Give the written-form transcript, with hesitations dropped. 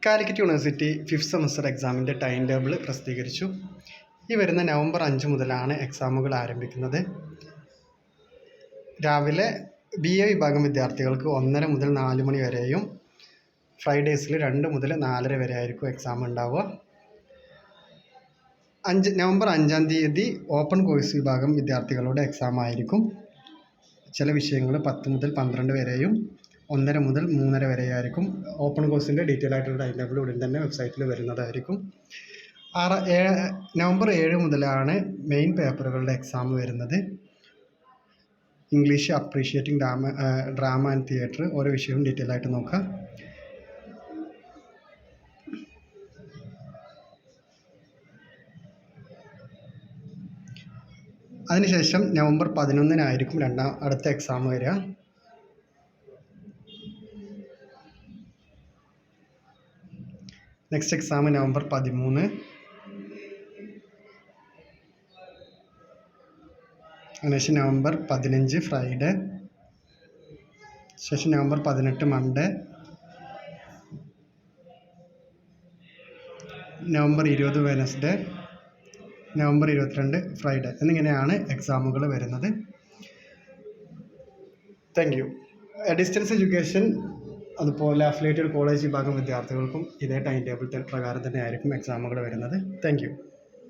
Calicut university 5th semester എക്സാമിൻ്റെ time table പ്രസിദ്ധീകരിച്ചു. ഈ വരുന്ന നവംബർ 5 മുതലാണ് എക്സാമുകൾ ആരംഭിക്കുന്നത്. രാവിലെ BA വിഭാഗം വിദ്യാർത്ഥികൾക്ക് 1:30 മുതൽ 4 മണി വരെയും ഫ്രൈഡേസിൽ 2 മുതൽ 4:30 വരെ ആയിരിക്കും എക്സാം ഉണ്ടാവുക. നവംബർ 5-ാം തീയതി ഓപ്പൺ കോഴ്സ് വിഭാഗം വിദ്യാർത്ഥികളുടെ എക്സാം ആയിരിക്കും. ചില വിഷയങ്ങൾ 10 മുതൽ 12 വരെയും 1:30 മുതൽ 3:30 വരെയായിരിക്കും. ഓപ്പൺ കോഴ്സിൻ്റെ ഡീറ്റെയിൽ ആയിട്ടുള്ള ടൈം ടേബിൾ ഉടൻ തന്നെ വെബ്സൈറ്റിൽ വരുന്നതായിരിക്കും. നവംബർ 7 മുതലാണ് മെയിൻ പേപ്പറുകളുടെ എക്സാം വരുന്നത്. English, appreciating drama and theatre, ഓരോ വിഷയവും ഡീറ്റെയിൽ ആയിട്ട് നോക്കാം. അതിനുശേഷം നവംബർ 11-നായിരിക്കും അടുത്ത എക്സാം വരിക. Next exam November 13. അതിനുശേഷം നവംബർ 15 ഫ്രൈഡേ, ശേഷം November 18 Monday, November 20 Wednesday, November 22 Friday എന്നിങ്ങനെയാണ് എക്സാമുകൾ വരുന്നത്. Thank you. ഡിസ്റ്റൻസ് എഡ്യൂക്കേഷൻ അതുപോലെ അഫിലിയേറ്റഡ് കോളേജ് വിഭാഗം വിദ്യാർത്ഥികൾക്കും ഇതേ ടൈം ടേബിൾ പ്രകാരം തന്നെ ആയിരിക്കും എക്സാമുകൾ വരുന്നത്. Thank you.